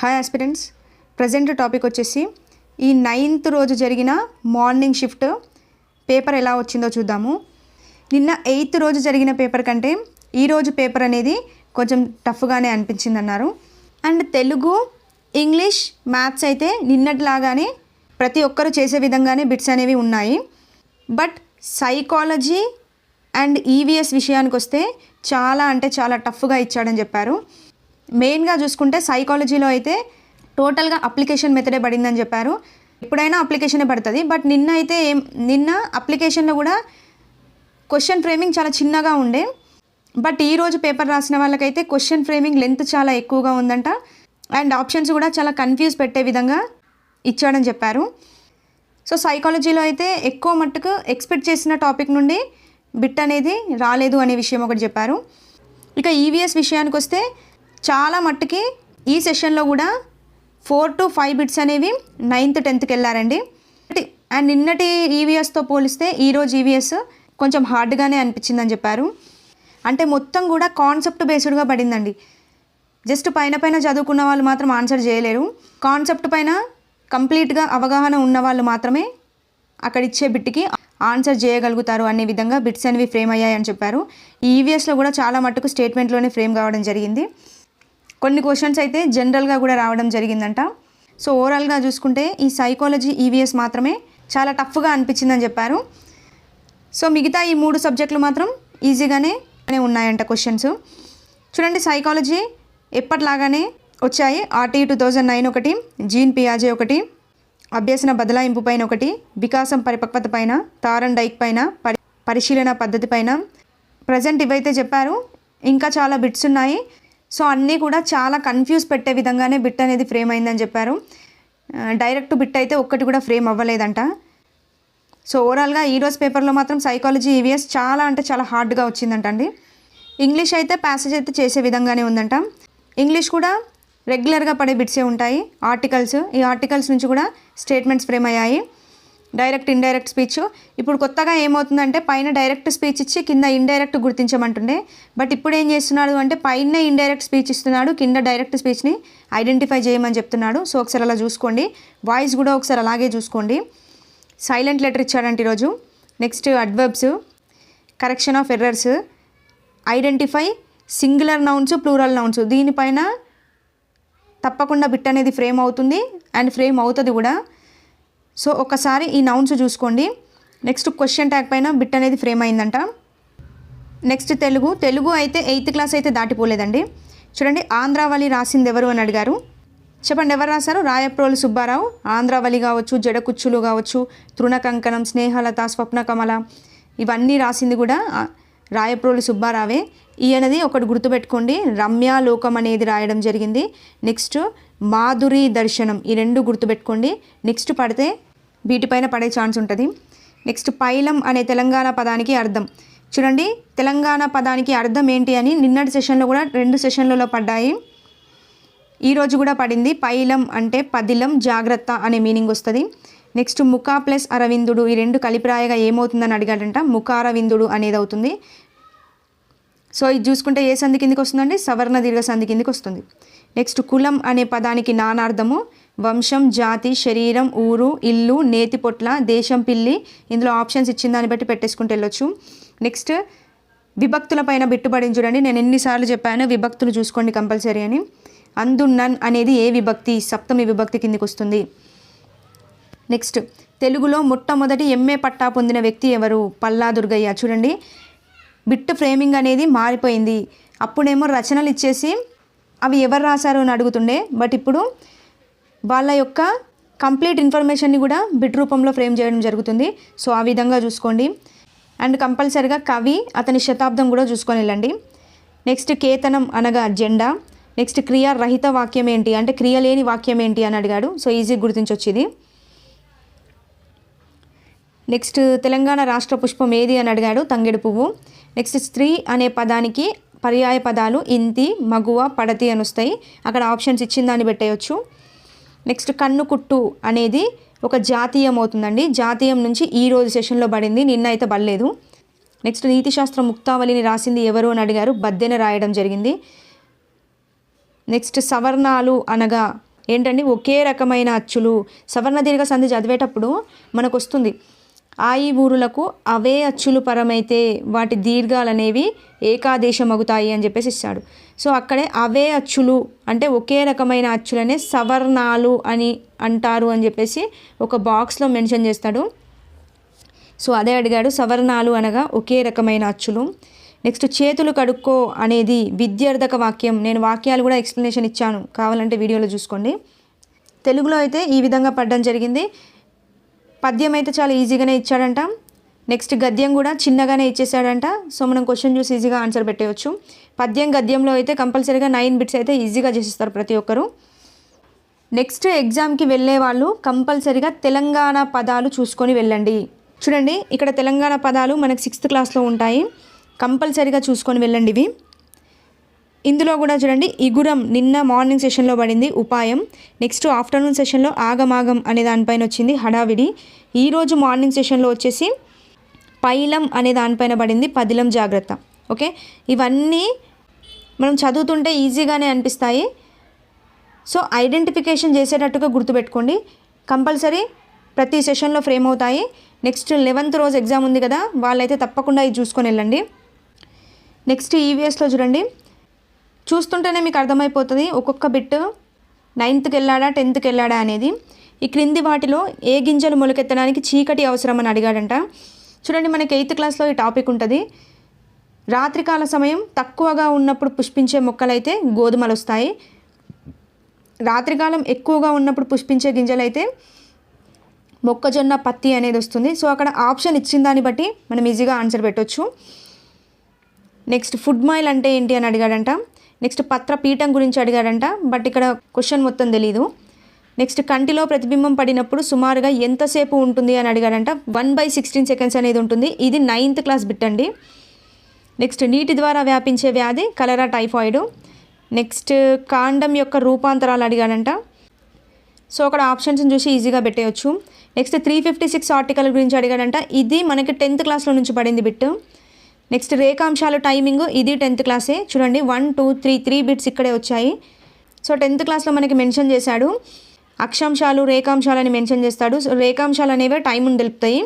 Hi aspirants, present topic వచ్చేసి ఈ 9th రోజు జరిగిన మార్నింగ్ షిఫ్ట్ పేపర్ ఎలా వచ్చిందో చూద్దాము. నిన్న 8th రోజు జరిగిన పేపర్ కంటే ఈరోజు పేపర్ అనేది కొంచెం టఫ్గానే అనిపించింది అన్నారు. అండ్ తెలుగు, ఇంగ్లీష్, మ్యాథ్స్ అయితే నిన్నట్లాగానే ప్రతి ఒక్కరు చేసే విధంగానే బిట్స్ అనేవి ఉన్నాయి. బట్ సైకాలజీ అండ్ ఈవీఎస్ విషయానికి వస్తే చాలా టఫ్గా ఇచ్చాడని చెప్పారు. మెయిన్గా చూసుకుంటే సైకాలజీలో అయితే టోటల్గా అప్లికేషన్ మెథడే పడిందని చెప్పారు. ఎప్పుడైనా అప్లికేషనే పడుతుంది, బట్ నిన్న అప్లికేషన్లో కూడా క్వశ్చన్ ఫ్రేమింగ్ చాలా చిన్నగా ఉండే. బట్ ఈరోజు పేపర్ రాసిన వాళ్ళకైతే క్వశ్చన్ ఫ్రేమింగ్ లెంత్ చాలా ఎక్కువగా ఉందంట. అండ్ ఆప్షన్స్ కూడా చాలా కన్ఫ్యూజ్ పెట్టే విధంగా ఇచ్చాడని చెప్పారు. సో సైకాలజీలో అయితే ఎక్కువ మట్టుకు ఎక్స్పెక్ట్ చేసిన టాపిక్ నుండి బిట్ అనేది రాలేదు అనే విషయం ఒకటి చెప్పారు. ఇక ఈవీఎస్ విషయానికి వస్తే చాలా మట్టుకి ఈ సెషన్లో కూడా 4 to 5 బిట్స్ అనేవి 9th 10th వెళ్ళారండి. అండ్ నిన్నటి ఈవీఎస్తో పోలిస్తే ఈరోజు ఈవీఎస్ కొంచెం హార్డ్గానే అనిపించిందని చెప్పారు. అంటే మొత్తం కూడా కాన్సెప్ట్ బేస్డ్గా పడిందండి. జస్ట్ పైన చదువుకున్న వాళ్ళు మాత్రం ఆన్సర్ చేయలేరు. కాన్సెప్ట్ పైన కంప్లీట్గా అవగాహన ఉన్న వాళ్ళు మాత్రమే అక్కడ ఇచ్చే బిట్కి ఆన్సర్ చేయగలుగుతారు అనే విధంగా బిట్స్ అనేవి ఫ్రేమ్ అయ్యాయని చెప్పారు. ఈ ఈవీఎస్లో కూడా చాలా మట్టుకు స్టేట్మెంట్లోనే ఫ్రేమ్ కావడం జరిగింది. కొన్ని క్వశ్చన్స్ అయితే జనరల్గా కూడా రావడం జరిగిందంట. సో ఓవరాల్గా చూసుకుంటే ఈ సైకాలజీ ఈవీఎస్ మాత్రమే చాలా టఫ్గా అనిపించిందని చెప్పారు. సో మిగతా ఈ 3 సబ్జెక్టులు మాత్రం ఈజీగానే ఉన్నాయంట క్వశ్చన్స్. చూడండి, సైకాలజీ ఎప్పటిలాగానే వచ్చాయి. ఆర్టీ 2009 ఒకటి, జీన్ పియాజే ఒకటి, అభ్యసన బదలాయింపు పైన ఒకటి, వికాసం పరిపక్వత పైన, తారన్ డైక్ పైన, పరిశీలన పద్ధతి పైన. ప్రజెంట్ ఇవైతే చెప్పారు. ఇంకా చాలా బిట్స్ ఉన్నాయి. సో అన్నీ కూడా చాలా కన్ఫ్యూజ్ పెట్టే విధంగానే బిట్ అనేది ఫ్రేమ్ అయిందని చెప్పారు. డైరెక్ట్ బిట్ అయితే ఒక్కటి కూడా ఫ్రేమ్ అవ్వలేదంట. సో ఓవరాల్గా ఈరోజు పేపర్లో మాత్రం సైకాలజీ ఈవీఎస్ చాలా హార్డ్గా వచ్చిందంట అండి. ఇంగ్లీష్ అయితే ప్యాసేజ్ అయితే చేసే విధంగానే ఉందంట. ఇంగ్లీష్ కూడా రెగ్యులర్గా పడే బిట్సే ఉంటాయి. ఆర్టికల్స్, ఈ ఆర్టికల్స్ నుంచి కూడా స్టేట్మెంట్స్ ఫ్రేమ్ అయ్యాయి. Direct indirect speech. ఇప్పుడు కొత్తగా ఏమవుతుందంటే పైన డైరెక్ట్ స్పీచ్ ఇచ్చి కింద ఇండైరెక్ట్ గుర్తించమంటుండే. బట్ ఇప్పుడు ఏం చేస్తున్నాడు అంటే పైన ఇండైరెక్ట్ స్పీచ్ ఇస్తున్నాడు, కింద డైరెక్ట్ స్పీచ్ని ఐడెంటిఫై చేయమని చెప్తున్నాడు. సో ఒకసారి అలా చూసుకోండి. వాయిస్ కూడా ఒకసారి అలాగే చూసుకోండి. సైలెంట్ లెటర్ ఇచ్చాడంటే ఈరోజు. Next adverbs, correction of errors, identify singular nouns, plural nouns. దీనిపైన తప్పకుండా బిట్ అనేది ఫ్రేమ్ అవుతుంది అండ్ ఫ్రేమ్ అవుతుంది కూడా. సో ఒకసారి ఈ నౌన్స్ చూసుకోండి. నెక్స్ట్ క్వశ్చన్ ట్యాగ్ పైన బిట్ అనేది ఫ్రేమ్ అయిందంట. నెక్స్ట్ తెలుగు అయితే 8th క్లాస్ అయితే దాటిపోలేదండి. చూడండి, ఆంధ్రావళి రాసింది ఎవరు అని అడిగారు. చెప్పండి ఎవరు రాశారు? రాయప్రోలు సుబ్బారావు. ఆంధ్రావళి కావచ్చు, జడకుచ్చులు కావచ్చు, తృణకంకణం, స్నేహలత, స్వప్న కమల, ఇవన్నీ రాసింది కూడా రాయప్రోలు సుబ్బారావే. ఈయనది ఒకటి గుర్తుపెట్టుకోండి, రమ్యాలోకం అనేది రాయడం జరిగింది. నెక్స్ట్ మాధురి దర్శనం, ఈ 2 గుర్తుపెట్టుకోండి. నెక్స్ట్ పడితే వీటిపైన పడే ఛాన్స్ ఉంటుంది. నెక్స్ట్ పైలం అనే తెలంగాణ పదానికి అర్థం. చూడండి, తెలంగాణ పదానికి అర్థం ఏంటి అని నిన్నటి సెషన్లో కూడా 2 సెషన్లలో పడ్డాయి. ఈరోజు కూడా పడింది. పైలం అంటే పదిలం, జాగ్రత్త అనే మీనింగ్ వస్తుంది. నెక్స్ట్ ముఖా ప్లస్ అరవిందుడు, ఈ 2 కలిపిరాయగా ఏమవుతుందని అడిగాడంట. ముఖారవిందుడు అనేది అవుతుంది. సో ఇది చూసుకుంటే ఏ సంధి కిందికి వస్తుందండి? సవర్ణ దీర్ఘ సంధి కిందికి వస్తుంది. నెక్స్ట్ కులం అనే పదానికి నానార్థము. వంశం, జాతి, శరీరం, ఊరు, ఇల్లు, నేతి పొట్ల, దేశం, పిల్లి. ఇందులో ఆప్షన్స్ ఇచ్చిన దాన్ని బట్టి పెట్టేసుకుంటూ వెళ్ళొచ్చు. నెక్స్ట్ విభక్తుల పైన బిట్టుబడింది. చూడండి, నేను ఎన్నిసార్లు చెప్పాను విభక్తులు చూసుకోండి కంపల్సరీ అని. అందున్నన్ అనేది ఏ విభక్తి? సప్తమి విభక్తి కిందికి వస్తుంది. నెక్స్ట్ తెలుగులో మొట్టమొదటి ఎంఏ పట్టా పొందిన వ్యక్తి ఎవరు? పల్లా దుర్గయ్య. చూడండి, బిట్ ఫ్రేమింగ్ అనేది మారిపోయింది. అప్పుడేమో రచనలు ఇచ్చేసి అవి ఎవరు రాశారు అని అడుగుతుండే. బట్ ఇప్పుడు వాళ్ళ యొక్క కంప్లీట్ ఇన్ఫర్మేషన్ని కూడా బిట్ రూపంలో ఫ్రేమ్ చేయడం జరుగుతుంది. సో ఆ విధంగా చూసుకోండి. అండ్ కంపల్సరిగా కవి, అతని శతాబ్దం కూడా చూసుకొని వెళ్ళండి. నెక్స్ట్ కేతనం అనగా జెండా. నెక్స్ట్ క్రియారహిత వాక్యం ఏంటి అంటే క్రియలేని వాక్యం ఏంటి అని అడిగాడు. సో ఈజీ గుర్తించవచ్చు ఇది. నెక్స్ట్ తెలంగాణ రాష్ట్ర పుష్పం ఏది అని అడిగాడు. తంగెడు పువ్వు. నెక్స్ట్ స్త్రీ అనే పదానికి పర్యాయ పదాలు ఇంతి, మగువ, పడతి అని వస్తాయి. అక్కడ ఆప్షన్స్ ఇచ్చిన దాన్ని పెట్టేయచ్చు. నెక్స్ట్ కన్ను కుట్టు అనేది ఒక జాతీయం అవుతుందండి. జాతీయం నుంచి ఈరోజు సెషన్లో పడింది, నిన్న అయితే పడలేదు. నెక్స్ట్ నీతిశాస్త్ర ముక్తావళిని రాసింది ఎవరు అని అడిగారు. బద్దెన రాయడం జరిగింది. నెక్స్ట్ సవర్ణాలు అనగా ఏంటండి ఒకే రకమైన అచ్చులు. సవర్ణ దీర్ఘ సంధి చదివేటప్పుడు మనకు వస్తుంది ఆ ఈ ఊరులకు అవే అచ్చులు పరమైతే వాటి దీర్ఘాలు అనేవి ఏకాదేశమగుతాయి అని చెప్పేసి ఇస్తాడు. సో అక్కడే అవే అచ్చులు అంటే ఒకే రకమైన అచ్చులనే సవర్ణాలు అని అంటారు అని చెప్పేసి ఒక బాక్స్లో మెన్షన్ చేస్తాడు. సో అదే అడిగాడు, సవర్ణాలు అనగా ఒకే రకమైన అచ్చులు. నెక్స్ట్ చేతులు కడుక్కో అనేది విద్యార్థక వాక్యం. నేను వాక్యాలు కూడా ఎక్స్ప్లెనేషన్ ఇచ్చాను, కావాలంటే వీడియోలో చూసుకోండి. తెలుగులో అయితే ఈ విధంగా పడడం జరిగింది. పద్యం అయితే చాలా ఈజీగానే ఇచ్చాడంట. నెక్స్ట్ గద్యం కూడా చిన్నగానే ఇచ్చేసాడంట. సో మనం క్వశ్చన్ చూసి ఈజీగా ఆన్సర్ పెట్టేయచ్చు. పద్యం గద్యంలో అయితే కంపల్సరీగా 9 బిట్స్ అయితే ఈజీగా చేసేస్తారు ప్రతి ఒక్కరు. నెక్స్ట్ ఎగ్జామ్కి వెళ్ళే వాళ్ళు కంపల్సరీగా తెలంగాణ పదాలు చూసుకొని వెళ్ళండి. చూడండి ఇక్కడ తెలంగాణ పదాలు మనకు 6th క్లాస్లో ఉంటాయి, కంపల్సరీగా చూసుకొని వెళ్ళండి ఇవి. ఇందులో కూడా చూడండి ఇగురం నిన్న మార్నింగ్ సెషన్లో పడింది ఉపాయం. నెక్స్ట్ ఆఫ్టర్నూన్ సెషన్లో ఆగమాగం అనే దానిపైన వచ్చింది హడావిడి. ఈరోజు మార్నింగ్ సెషన్లో వచ్చేసి పైలం అనే దానిపైన పడింది పదిలం జాగ్రత్త. ఓకే, ఇవన్నీ మనం చదువుతుంటే ఈజీగానే అనిపిస్తాయి. సో ఐడెంటిఫికేషన్ చేసేటట్టుగా గుర్తుపెట్టుకోండి, కంపల్సరీ ప్రతి సెషన్లో ఫ్రేమ్ అవుతాయి. నెక్స్ట్ 11th రోజు ఎగ్జామ్ ఉంది కదా, వాళ్ళైతే తప్పకుండా ఇది చూసుకొని వెళ్ళండి. నెక్స్ట్ ఈవీఎస్లో చూడండి, చూస్తుంటేనే మీకు అర్థమైపోతుంది ఒక్కొక్క బిట్ 9th వెళ్ళాడా 10th వెళ్ళాడా అనేది. ఈ క్రింది వాటిలో ఏ గింజలు మొలకెత్తడానికి చీకటి అవసరం అని అడిగాడంట. చూడండి మనకి 8th క్లాస్లో ఈ టాపిక్ ఉంటుంది. రాత్రికాల సమయం తక్కువగా ఉన్నప్పుడు పుష్పించే మొక్కలైతే గోధుమలు వస్తాయి, రాత్రికాలం ఎక్కువగా ఉన్నప్పుడు పుష్పించే గింజలైతే మొక్కజొన్న పత్తి అనేది వస్తుంది. సో అక్కడ ఆప్షన్ ఇచ్చిన దాన్ని బట్టి మనం ఈజీగా ఆన్సర్ పెట్టవచ్చు. నెక్స్ట్ ఫుడ్ మైల్ అంటే ఏంటి అని అడిగాడంట. నెక్స్ట్ పత్ర పీఠం గురించి అడిగాడంట, బట్ ఇక్కడ క్వశ్చన్ మొత్తం తెలీదు. నెక్స్ట్ కంటిలో ప్రతిబింబం పడినప్పుడు సుమారుగా ఎంతసేపు ఉంటుంది అని అడిగాడంట. 1/16 సెకండ్స్ అనేది ఉంటుంది. ఇది 9th క్లాస్ బిట్ అండి. నెక్స్ట్ నీటి ద్వారా వ్యాపించే వ్యాధి కలరా టైఫాయిడ్. నెక్స్ట్ కాండం యొక్క రూపాంతరాలు అడిగాడంట. సో అక్కడ ఆప్షన్స్ని చూసి ఈజీగా పెట్టేయచ్చు. నెక్స్ట్ 356 ఆర్టికల్ గురించి అడిగాడంట. ఇది మనకి 10th క్లాస్లో నుంచి పడింది బిట్. నెక్స్ట్ రేఖాంశాలు టైమింగ్, ఇది 10th క్లాసే. చూడండి 1 2 3 బిట్స్ ఇక్కడే వచ్చాయి. సో 10th క్లాస్లో మనకి మెన్షన్ చేశాడు, అక్షాంశాలు రేఖాంశాలని మెన్షన్ చేస్తాడు. సో రేఖాంశాలు అనేవి టైంను తెలుపుతాయి.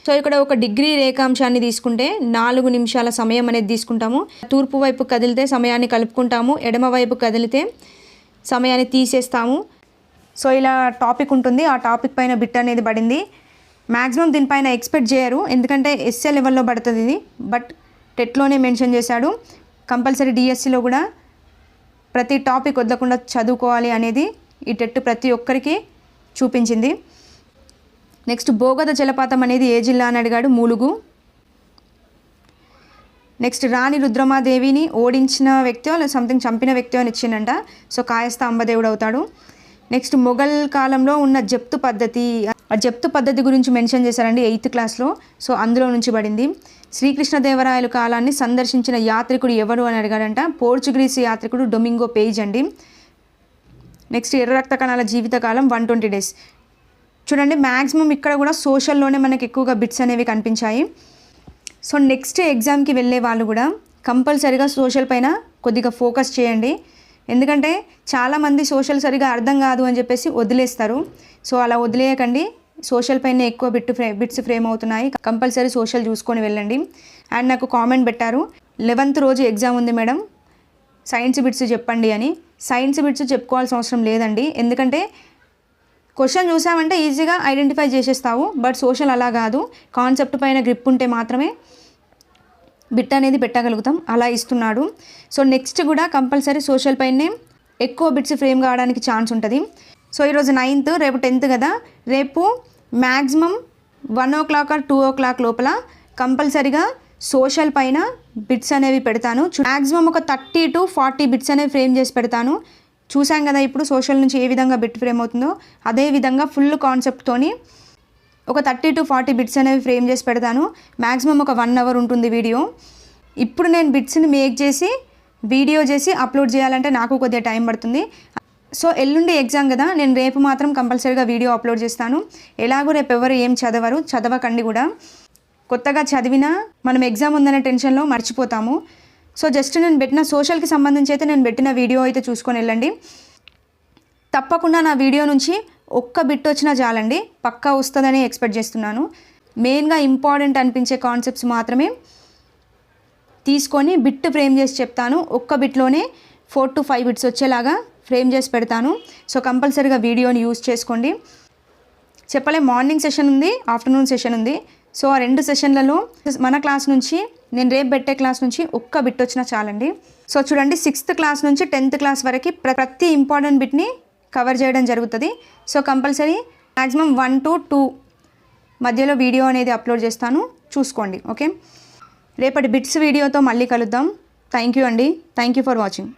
సో ఇక్కడ ఒక డిగ్రీ రేఖాంశాన్ని తీసుకుంటే 4 నిమిషాల సమయం అనేది తీసుకుంటాము. తూర్పు వైపు కదిలితే సమయాన్ని కలుపుకుంటాము, ఎడమ వైపు కదిలితే సమయాన్ని తీసేస్తాము. సో ఇలా టాపిక్ ఉంటుంది, ఆ టాపిక్ పైన బిట్ అనేది పడింది. మ్యాక్సిమం దీనిపైన ఎక్స్పెక్ట్ చేయరు, ఎందుకంటే ఎస్ఏ లెవెల్లో పడుతుంది ఇది, బట్ టెట్లోనే మెన్షన్ చేశాడు. కంపల్సరీ డిఎస్సిలో కూడా ప్రతి టాపిక్ వదలకుండా చదువుకోవాలి అనేది ఈ టెట్ ప్రతి ఒక్కరికి చూపించింది. నెక్స్ట్ బోగద జలపాతం అనేది ఏ జిల్లా అని అడిగాడు, ములుగు. నెక్స్ట్ రాణి రుద్రమాదేవిని ఓడించిన వ్యక్తి సంథింగ్ చంపిన వ్యక్తి అని ఇచ్చిందంట. సో కాయస్థ అంబదేవుడు అవుతాడు. నెక్స్ట్ మొఘల్ కాలంలో ఉన్న జప్తు పద్ధతి, ఆ జప్తు పద్ధతి గురించి మెన్షన్ చేశారండి 8th క్లాస్లో. సో అందులో నుంచి పడింది. శ్రీకృష్ణదేవరాయలు కాలాన్ని సందర్శించిన యాత్రికుడు ఎవరు అని అడిగాడంట. పోర్చుగీస్ యాత్రికుడు డొమింగో పేజ్ అండి. నెక్స్ట్ ఎర్ర రక్త కణాల జీవితకాలం 120 days. చూడండి మ్యాక్సిమం ఇక్కడ కూడా సోషల్లోనే మనకి ఎక్కువగా బిట్స్ అనేవి కనిపించాయి. సో నెక్స్ట్ ఎగ్జామ్కి వెళ్ళే వాళ్ళు కూడా కంపల్సరీగా సోషల్ పైన కొద్దిగా ఫోకస్ చేయండి, ఎందుకంటే చాలామంది సోషల్ సరిగా అర్థం కాదు అని చెప్పేసి వదిలేస్తారు. సో అలా వదిలేయకండి, సోషల్ పైన ఎక్కువ బిట్స్ ఫ్రేమ్ అవుతున్నాయి, కంపల్సరీ సోషల్ చూసుకొని వెళ్ళండి. అండ్ నాకు కామెంట్ పెట్టారు 11th రోజు ఎగ్జామ్ ఉంది మేడం, సైన్స్ బిట్స్ చెప్పండి అని. సైన్స్ బిట్స్ చెప్పుకోవాల్సిన అవసరం లేదండి, ఎందుకంటే క్వశ్చన్ చూసామంటే ఈజీగా ఐడెంటిఫై చేసేస్తావు, బట్ సోషల్ అలా కాదు, కాన్సెప్ట్ పైన గ్రిప్ ఉంటే మాత్రమే బిట్ అనేది పెట్టగలుగుతాం, అలా ఇస్తున్నాడు. సో నెక్స్ట్ కూడా కంపల్సరీ సోషల్ పైనే ఎక్కువ బిట్స్ ఫ్రేమ్ కావడానికి ఛాన్స్ ఉంటుంది. సో ఈరోజు 9th, రేపు 10th కదా, రేపు మ్యాక్సిమం 1 o'clock or 2 o'clock లోపల కంపల్సరీగా సోషల్ పైన బిట్స్ అనేవి పెడతాను. మ్యాక్సిమం ఒక 30 to 40 బిట్స్ అనేవి ఫ్రేమ్ చేసి పెడతాను. చూసాం కదా ఇప్పుడు సోషల్ నుంచి ఏ విధంగా బిట్ ఫ్రేమ్ అవుతుందో, అదే విధంగా ఫుల్ కాన్సెప్ట్తోని ఒక 30 to 40 బిట్స్ అనేవి ఫ్రేమ్ చేసి పెడతాను. మ్యాక్సిమం ఒక 1 hour ఉంటుంది వీడియో. ఇప్పుడు నేను బిట్స్ని మేక్ చేసి వీడియో చేసి అప్లోడ్ చేయాలంటే నాకు కొద్దిగా టైం పడుతుంది. సో ఎల్లుండి ఎగ్జామ్ కదా, నేను రేపు మాత్రం కంపల్సరీగా వీడియో అప్లోడ్ చేస్తాను. ఎలాగో రేపు ఎవరు ఏం చదవకండి కూడా, కొత్తగా చదివినా మనం ఎగ్జామ్ ఉందనే టెన్షన్లో మర్చిపోతాము. సో జస్ట్ నేను పెట్టిన సోషల్కి సంబంధించి అయితే నేను పెట్టిన వీడియో అయితే చూసుకొని వెళ్ళండి. తప్పకుండా నా వీడియో నుంచి ఒక్క బిట్ వచ్చినా చాలండి, పక్కా వస్తుందని ఎక్స్పెక్ట్ చేస్తున్నాను. మెయిన్గా ఇంపార్టెంట్ అనిపించే కాన్సెప్ట్స్ మాత్రమే తీసుకొని బిట్ ఫ్రేమ్ చేసి చెప్తాను. ఒక్క బిట్లోనే 4 to 5 బిట్స్ వచ్చేలాగా ఫ్రేమ్ చేసి పెడతాను. సో కంపల్సరీగా వీడియోని యూజ్ చేసుకోండి. చెప్పలే, మార్నింగ్ సెషన్ ఉంది, ఆఫ్టర్నూన్ సెషన్ ఉంది. సో ఆ 2 సెషన్లలో మన క్లాస్ నుంచి, నేను రేపు పెట్టే క్లాస్ నుంచి ఒక్క బిట్ వచ్చినా చాలండి. సో చూడండి, 6th క్లాస్ నుంచి 10th క్లాస్ వరకు ప్రతి ఇంపార్టెంట్ బిట్ని కవర్ చేయడం జరుగుతుంది. సో కంపల్సరీ మ్యాక్సిమం 1 to 2 మధ్యలో వీడియో అనేది అప్లోడ్ చేస్తాను, చూసుకోండి. ఓకే, రేపటి బిట్స్ వీడియోతో మళ్ళీ కలుద్దాం. థ్యాంక్ యూ అండి, థ్యాంక్ యూ ఫర్ వాచింగ్.